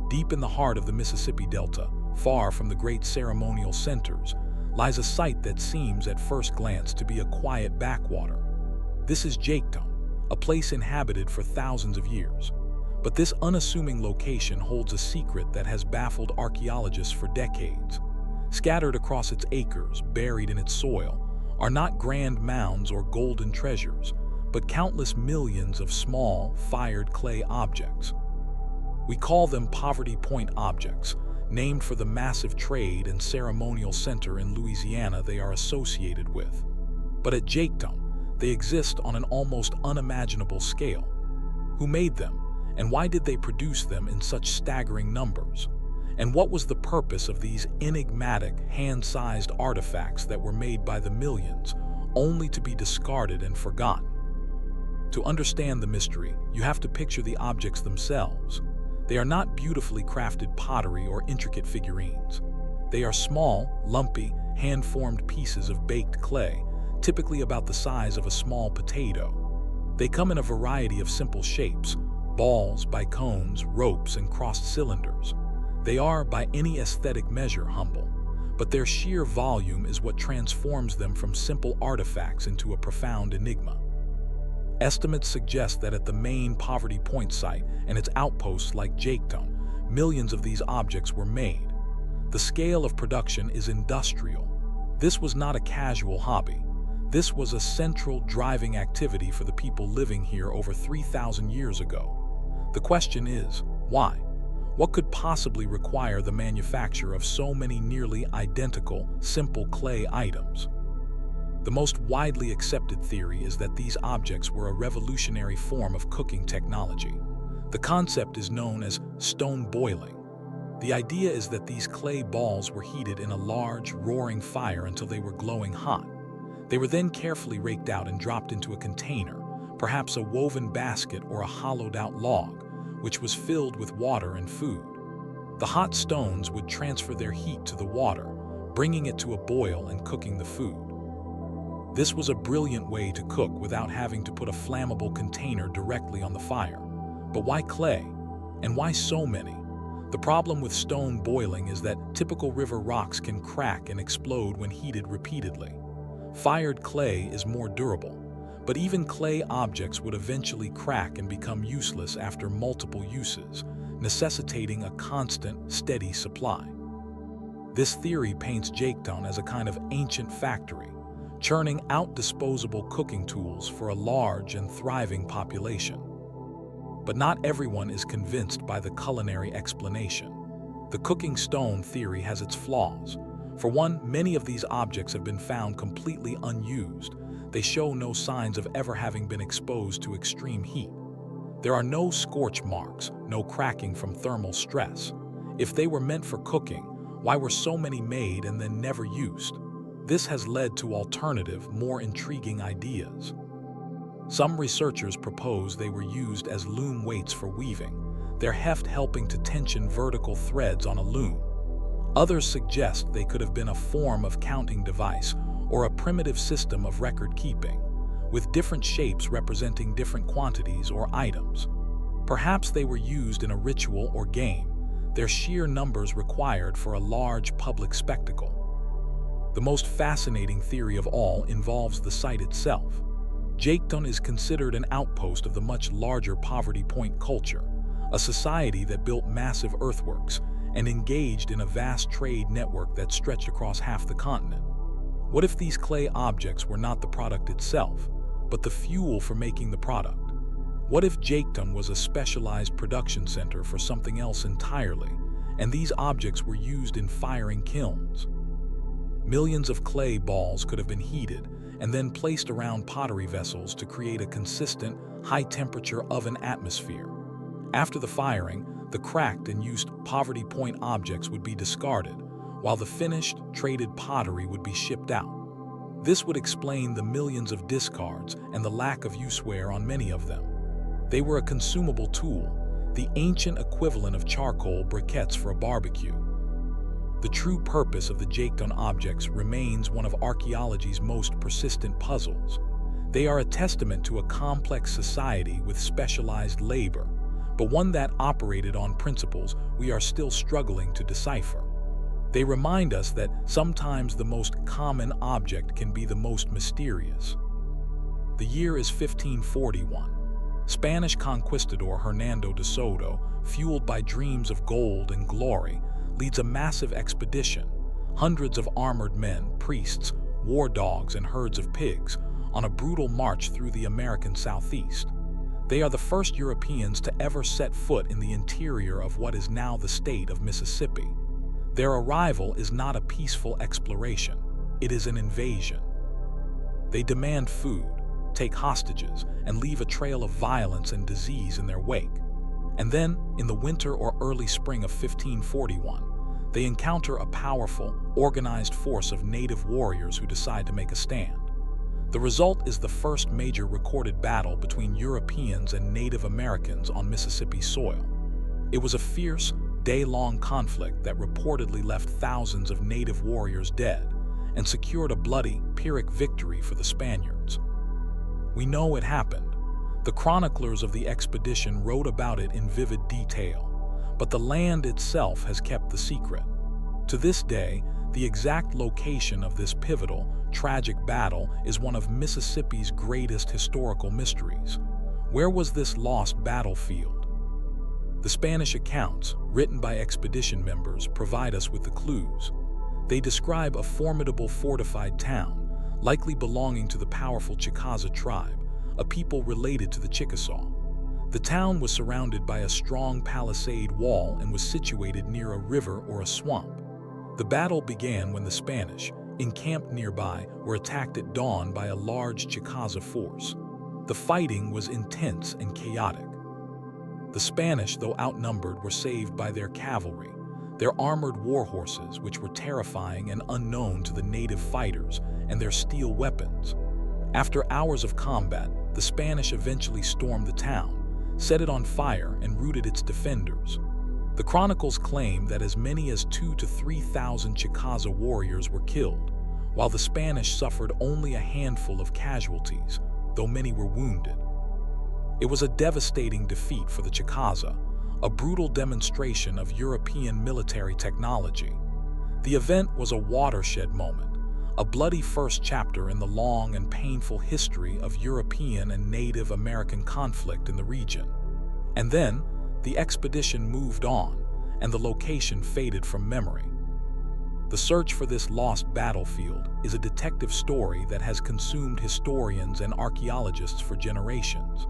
Deep in the heart of the Mississippi Delta, far from the great ceremonial centers, lies a site that seems at first glance to be a quiet backwater. This is Jaketon, a place inhabited for thousands of years. But this unassuming location holds a secret that has baffled archaeologists for decades. Scattered across its acres, buried in its soil, are not grand mounds or golden treasures, but countless millions of small, fired clay objects. We call them Poverty Point objects, named for the massive trade and ceremonial center in Louisiana they are associated with. But at Jaketon, they exist on an almost unimaginable scale. Who made them? And why did they produce them in such staggering numbers? And what was the purpose of these enigmatic, hand-sized artifacts that were made by the millions, only to be discarded and forgotten? To understand the mystery, you have to picture the objects themselves. They are not beautifully crafted pottery or intricate figurines. They are small, lumpy, hand-formed pieces of baked clay, typically about the size of a small potato. They come in a variety of simple shapes: balls, bicones, ropes, and crossed cylinders. They are, by any aesthetic measure, humble, but their sheer volume is what transforms them from simple artifacts into a profound enigma. Estimates suggest that at the main Poverty Point site and its outposts like Jaketon, millions of these objects were made. The scale of production is industrial. This was not a casual hobby. This was a central driving activity for the people living here over 3,000 years ago. The question is, why? What could possibly require the manufacture of so many nearly identical, simple clay items? The most widely accepted theory is that these objects were a revolutionary form of cooking technology. The concept is known as stone boiling. The idea is that these clay balls were heated in a large, roaring fire until they were glowing hot. They were then carefully raked out and dropped into a container, perhaps a woven basket or a hollowed-out log, which was filled with water and food. The hot stones would transfer their heat to the water, bringing it to a boil and cooking the food. This was a brilliant way to cook without having to put a flammable container directly on the fire. But why clay? And why so many? The problem with stone boiling is that typical river rocks can crack and explode when heated repeatedly. Fired clay is more durable, but even clay objects would eventually crack and become useless after multiple uses, necessitating a constant, steady supply. This theory paints Jaketon as a kind of ancient factory, churning out disposable cooking tools for a large and thriving population. But not everyone is convinced by the culinary explanation. The cooking stone theory has its flaws. For one, many of these objects have been found completely unused. They show no signs of ever having been exposed to extreme heat. There are no scorch marks, no cracking from thermal stress. If they were meant for cooking, why were so many made and then never used? This has led to alternative, more intriguing ideas. Some researchers propose they were used as loom weights for weaving, their heft helping to tension vertical threads on a loom. Others suggest they could have been a form of counting device or a primitive system of record keeping. with different shapes representing different quantities or items. Perhaps they were used in a ritual or game, their sheer numbers required for a large public spectacle. The most fascinating theory of all involves the site itself. Jaketon is considered an outpost of the much larger Poverty Point culture, a society that built massive earthworks and engaged in a vast trade network that stretched across half the continent. What if these clay objects were not the product itself, but the fuel for making the product? What if Jaketon was a specialized production center for something else entirely, and these objects were used in firing kilns? Millions of clay balls could have been heated and then placed around pottery vessels to create a consistent, high-temperature oven atmosphere. After the firing, the cracked and used Poverty Point objects would be discarded, while the finished, traded pottery would be shipped out. This would explain the millions of discards and the lack of useware on many of them. They were a consumable tool, the ancient equivalent of charcoal briquettes for a barbecue. The true purpose of the Jaketon objects remains one of archaeology's most persistent puzzles. They are a testament to a complex society with specialized labor, but one that operated on principles we are still struggling to decipher. They remind us that sometimes the most common object can be the most mysterious. The year is 1541. Spanish conquistador Hernando de Soto, fueled by dreams of gold and glory, leads a massive expedition, hundreds of armored men, priests, war dogs, and herds of pigs, on a brutal march through the American Southeast. They are the first Europeans to ever set foot in the interior of what is now the state of Mississippi. Their arrival is not a peaceful exploration, it is an invasion. They demand food, take hostages, and leave a trail of violence and disease in their wake. And then, in the winter or early spring of 1541, they encounter a powerful, organized force of native warriors who decide to make a stand. The result is the first major recorded battle between Europeans and Native Americans on Mississippi soil. It was a fierce, day-long conflict that reportedly left thousands of native warriors dead and secured a bloody, Pyrrhic victory for the Spaniards. We know it happened. The chroniclers of the expedition wrote about it in vivid detail, but the land itself has kept the secret. To this day, the exact location of this pivotal, tragic battle is one of Mississippi's greatest historical mysteries. Where was this lost battlefield? The Spanish accounts, written by expedition members, provide us with the clues. They describe a formidable fortified town, likely belonging to the powerful Choctaw tribe, a people related to the Chickasaw. The town was surrounded by a strong palisade wall and was situated near a river or a swamp. The battle began when the Spanish, encamped nearby, were attacked at dawn by a large Chickaw force. The fighting was intense and chaotic. The Spanish, though outnumbered, were saved by their cavalry, their armored war horses, which were terrifying and unknown to the native fighters, and their steel weapons. After hours of combat, the Spanish eventually stormed the town, set it on fire, and routed its defenders. The chronicles claim that as many as 2,000 to 3,000 Chickaw warriors were killed, while the Spanish suffered only a handful of casualties, though many were wounded. It was a devastating defeat for the Chickaw, a brutal demonstration of European military technology. The event was a watershed moment, a bloody first chapter in the long and painful history of European and Native American conflict in the region. And then, the expedition moved on, and the location faded from memory. The search for this lost battlefield is a detective story that has consumed historians and archaeologists for generations.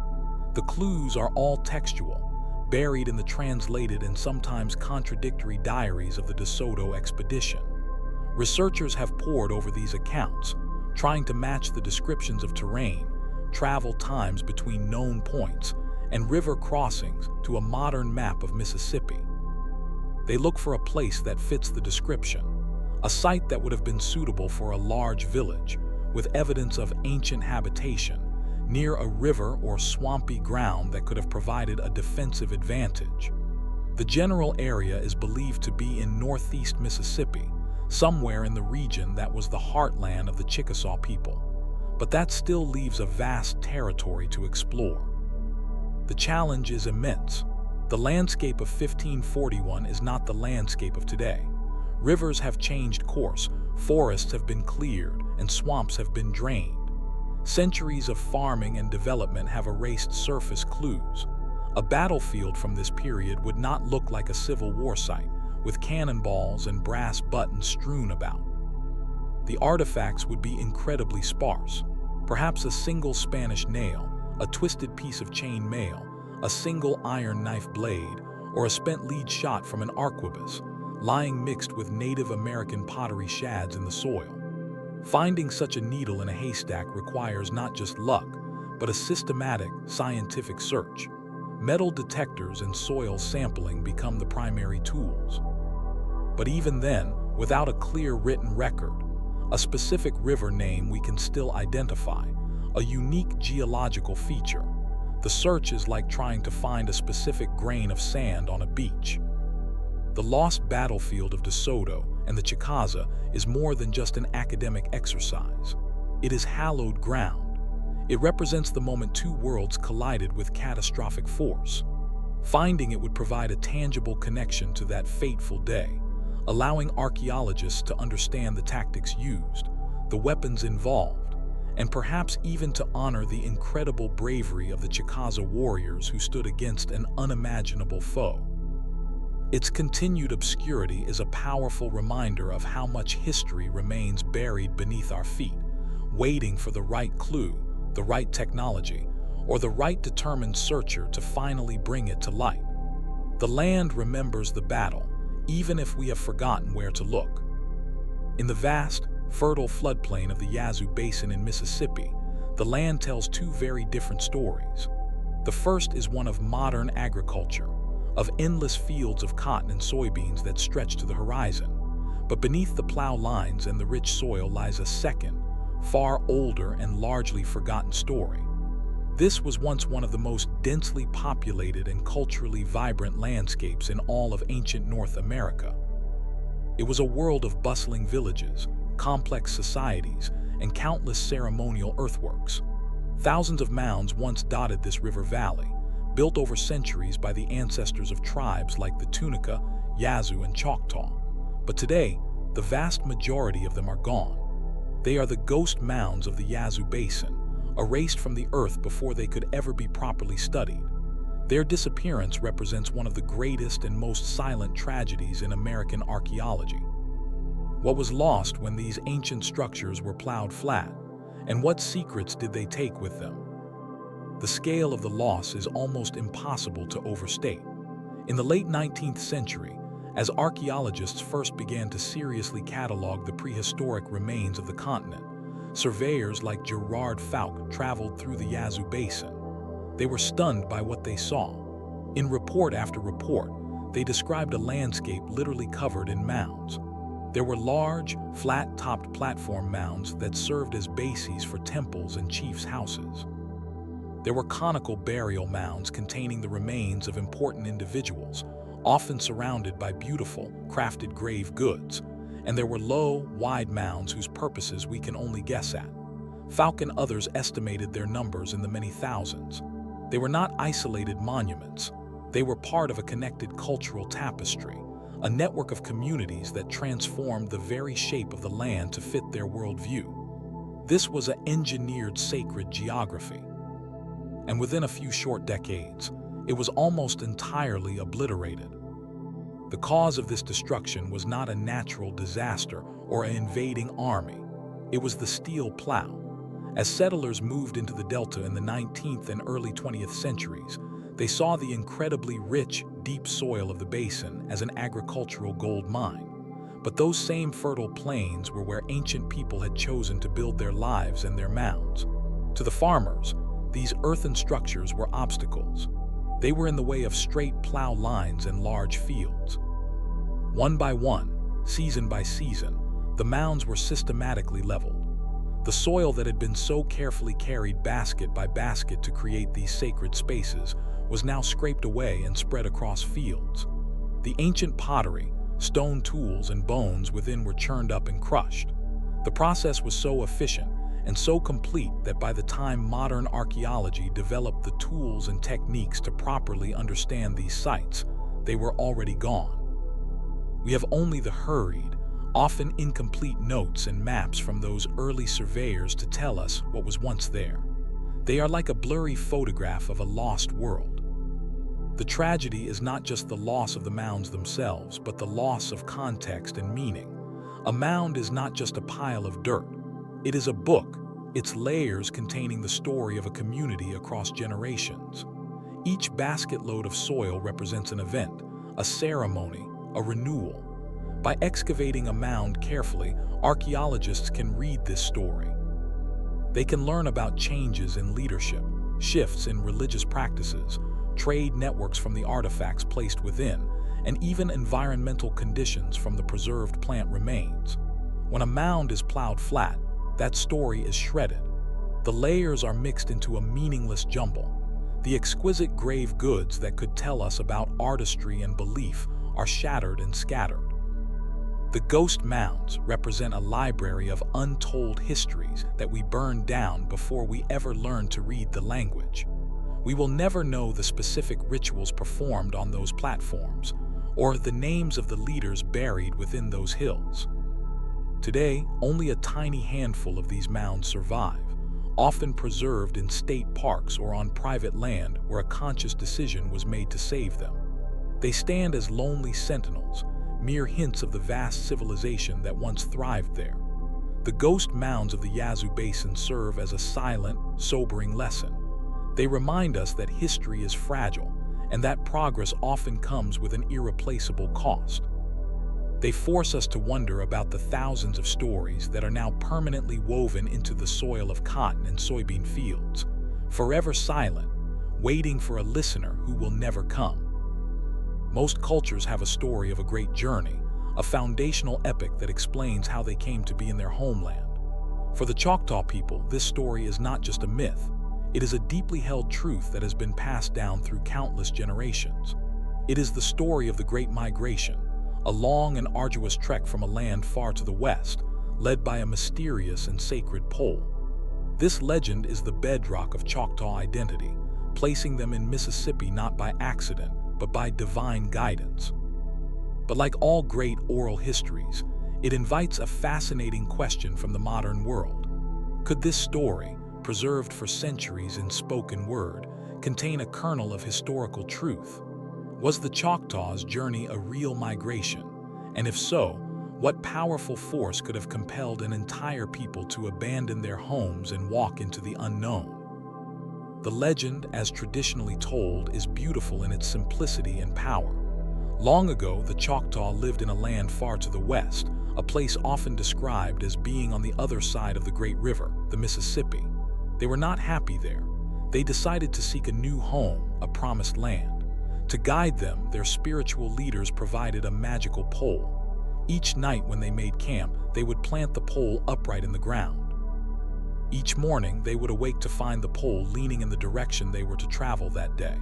The clues are all textual, buried in the translated and sometimes contradictory diaries of the De Soto Expedition. Researchers have pored over these accounts, trying to match the descriptions of terrain, travel times between known points, and river crossings to a modern map of Mississippi. They look for a place that fits the description, a site that would have been suitable for a large village, with evidence of ancient habitation, near a river or swampy ground that could have provided a defensive advantage. The general area is believed to be in northeast Mississippi, somewhere in the region that was the heartland of the Chickasaw people. but that still leaves a vast territory to explore. The challenge is immense. The landscape of 1541 is not the landscape of today. Rivers have changed course, forests have been cleared, and swamps have been drained. Centuries of farming and development have erased surface clues. A battlefield from this period would not look like a Civil War site, with cannonballs and brass buttons strewn about. The artifacts would be incredibly sparse. Perhaps a single Spanish nail, a twisted piece of chain mail, a single iron knife blade, or a spent lead shot from an arquebus, lying mixed with Native American pottery shads in the soil. Finding such a needle in a haystack requires not just luck, but a systematic, scientific search. Metal detectors and soil sampling become the primary tools. But even then, without a clear written record, a specific river name we can still identify, a unique geological feature, the search is like trying to find a specific grain of sand on a beach. The lost battlefield of De Soto and the Choctaw is more than just an academic exercise. It is hallowed ground. It represents the moment two worlds collided with catastrophic force. Finding it would provide a tangible connection to that fateful day, allowing archaeologists to understand the tactics used, the weapons involved, and perhaps even to honor the incredible bravery of the Choctaw warriors who stood against an unimaginable foe. Its continued obscurity is a powerful reminder of how much history remains buried beneath our feet, waiting for the right clue, the right technology, or the right determined searcher to finally bring it to light. The land remembers the battle, even if we have forgotten where to look. In the vast, fertile floodplain of the Yazoo Basin in Mississippi, the land tells two very different stories. The first is one of modern agriculture, of endless fields of cotton and soybeans that stretch to the horizon. But beneath the plow lines and the rich soil lies a second, far older and largely forgotten story. This was once one of the most densely populated and culturally vibrant landscapes in all of ancient North America. It was a world of bustling villages, complex societies, and countless ceremonial earthworks. Thousands of mounds once dotted this river valley, built over centuries by the ancestors of tribes like the Tunica, Yazoo, and Choctaw. But today, the vast majority of them are gone. They are the ghost mounds of the Yazoo Basin, erased from the earth before they could ever be properly studied. Their disappearance represents one of the greatest and most silent tragedies in American archaeology. What was lost when these ancient structures were plowed flat, and what secrets did they take with them? The scale of the loss is almost impossible to overstate. In the late 19th century, as archaeologists first began to seriously catalog the prehistoric remains of the continent, surveyors like Gerard Fouque traveled through the Yazoo Basin. They were stunned by what they saw. In report after report, they described a landscape literally covered in mounds. There were large, flat-topped platform mounds that served as bases for temples and chiefs' houses. There were conical burial mounds containing the remains of important individuals, often surrounded by beautiful, crafted grave goods. And there were low, wide mounds whose purposes we can only guess at. Fouque and others estimated their numbers in the many thousands. They were not isolated monuments. They were part of a connected cultural tapestry, a network of communities that transformed the very shape of the land to fit their worldview. This was an engineered sacred geography. And within a few short decades, it was almost entirely obliterated. The cause of this destruction was not a natural disaster or an invading army. It was the steel plow. As settlers moved into the Delta in the 19th and early 20th centuries, they saw the incredibly rich, deep soil of the basin as an agricultural gold mine. But those same fertile plains were where ancient people had chosen to build their lives and their mounds. To the farmers, these earthen structures were obstacles. They were in the way of straight plow lines and large fields. One by one, season by season, the mounds were systematically leveled. The soil that had been so carefully carried basket by basket to create these sacred spaces was now scraped away and spread across fields. The ancient pottery, stone tools, and bones within were churned up and crushed. The process was so efficient, and so complete that by the time modern archaeology developed the tools and techniques to properly understand these sites, they were already gone. We have only the hurried, often incomplete notes and maps from those early surveyors to tell us what was once there. They are like a blurry photograph of a lost world. The tragedy is not just the loss of the mounds themselves, but the loss of context and meaning. A mound is not just a pile of dirt. It is a book, its layers containing the story of a community across generations. Each basket load of soil represents an event, a ceremony, a renewal. By excavating a mound carefully, archaeologists can read this story. They can learn about changes in leadership, shifts in religious practices, trade networks from the artifacts placed within, and even environmental conditions from the preserved plant remains. When a mound is plowed flat, that story is shredded. The layers are mixed into a meaningless jumble. The exquisite grave goods that could tell us about artistry and belief are shattered and scattered. The ghost mounds represent a library of untold histories that we burned down before we ever learned to read the language. We will never know the specific rituals performed on those platforms, or the names of the leaders buried within those hills. Today, only a tiny handful of these mounds survive, often preserved in state parks or on private land where a conscious decision was made to save them. They stand as lonely sentinels, mere hints of the vast civilization that once thrived there. The ghost mounds of the Yazoo Basin serve as a silent, sobering lesson. They remind us that history is fragile and that progress often comes with an irreplaceable cost. They force us to wonder about the thousands of stories that are now permanently woven into the soil of cotton and soybean fields, forever silent, waiting for a listener who will never come. Most cultures have a story of a great journey, a foundational epic that explains how they came to be in their homeland. For the Choctaw people, this story is not just a myth. It is a deeply held truth that has been passed down through countless generations. It is the story of the Great Migration, a long and arduous trek from a land far to the west, led by a mysterious and sacred pole. This legend is the bedrock of Choctaw identity, placing them in Mississippi not by accident, but by divine guidance. But like all great oral histories, it invites a fascinating question from the modern world. Could this story, preserved for centuries in spoken word, contain a kernel of historical truth? Was the Choctaws' journey a real migration? And if so, what powerful force could have compelled an entire people to abandon their homes and walk into the unknown? The legend, as traditionally told, is beautiful in its simplicity and power. Long ago, the Choctaw lived in a land far to the west, a place often described as being on the other side of the great river, the Mississippi. They were not happy there. They decided to seek a new home, a promised land. To guide them, their spiritual leaders provided a magical pole. Each night when they made camp, they would plant the pole upright in the ground. Each morning, they would awake to find the pole leaning in the direction they were to travel that day.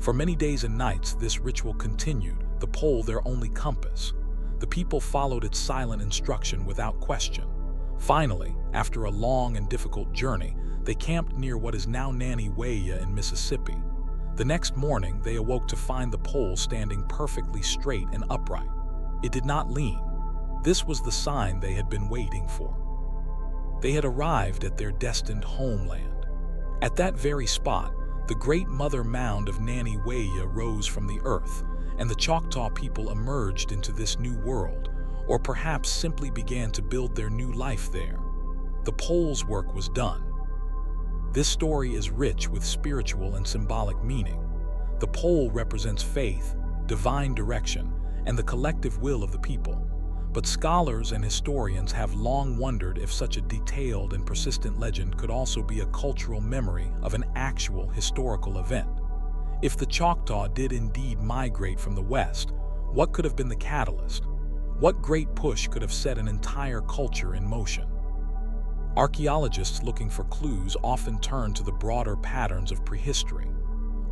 For many days and nights, this ritual continued, the pole their only compass. The people followed its silent instruction without question. Finally, after a long and difficult journey, they camped near what is now Nanih, Waiya in Mississippi. The next morning, they awoke to find the pole standing perfectly straight and upright. It did not lean. This was the sign they had been waiting for. They had arrived at their destined homeland. At that very spot, the great mother mound of Nanih Waiya rose from the earth, and the Choctaw people emerged into this new world, or perhaps simply began to build their new life there. The pole's work was done. This story is rich with spiritual and symbolic meaning. The pole represents faith, divine direction, and the collective will of the people. But scholars and historians have long wondered if such a detailed and persistent legend could also be a cultural memory of an actual historical event. If the Choctaw did indeed migrate from the west, what could have been the catalyst? What great push could have set an entire culture in motion? Archaeologists looking for clues often turn to the broader patterns of prehistory.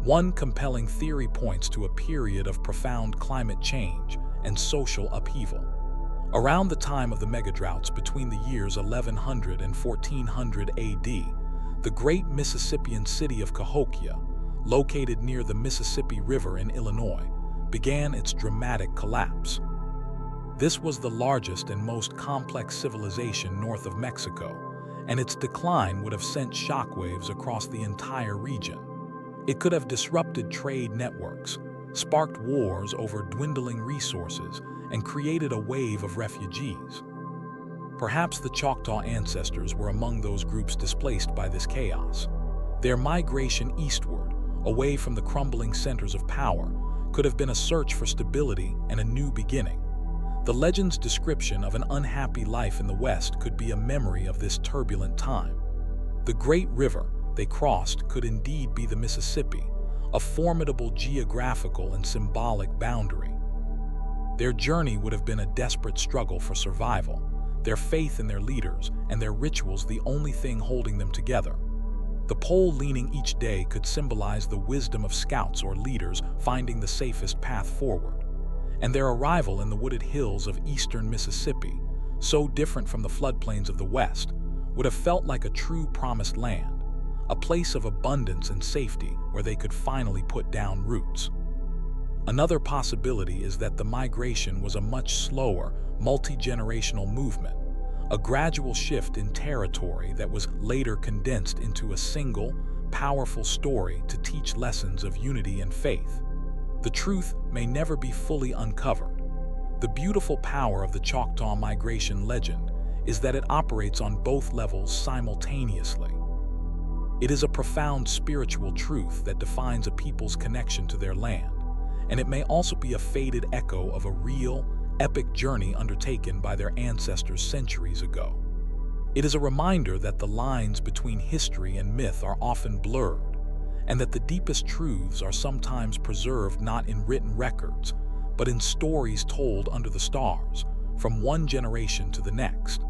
One compelling theory points to a period of profound climate change and social upheaval. Around the time of the megadroughts between the years 1100 and 1400 AD, the great Mississippian city of Cahokia, located near the Mississippi River in Illinois, began its dramatic collapse. This was the largest and most complex civilization north of Mexico, and its decline would have sent shockwaves across the entire region. It could have disrupted trade networks, sparked wars over dwindling resources, and created a wave of refugees. Perhaps the Choctaw ancestors were among those groups displaced by this chaos. Their migration eastward, away from the crumbling centers of power, could have been a search for stability and a new beginning. The legend's description of an unhappy life in the West could be a memory of this turbulent time. The great river they crossed could indeed be the Mississippi, a formidable geographical and symbolic boundary. Their journey would have been a desperate struggle for survival, their faith in their leaders and their rituals the only thing holding them together. The pole leaning each day could symbolize the wisdom of scouts or leaders finding the safest path forward. And their arrival in the wooded hills of eastern Mississippi, so different from the floodplains of the West, would have felt like a true promised land, a place of abundance and safety where they could finally put down roots. Another possibility is that the migration was a much slower, multi-generational movement, a gradual shift in territory that was later condensed into a single, powerful story to teach lessons of unity and faith. The truth may never be fully uncovered. The beautiful power of the Choctaw migration legend is that it operates on both levels simultaneously. It is a profound spiritual truth that defines a people's connection to their land, and it may also be a faded echo of a real, epic journey undertaken by their ancestors centuries ago. It is a reminder that the lines between history and myth are often blurred, and that the deepest truths are sometimes preserved not in written records, but in stories told under the stars, from one generation to the next.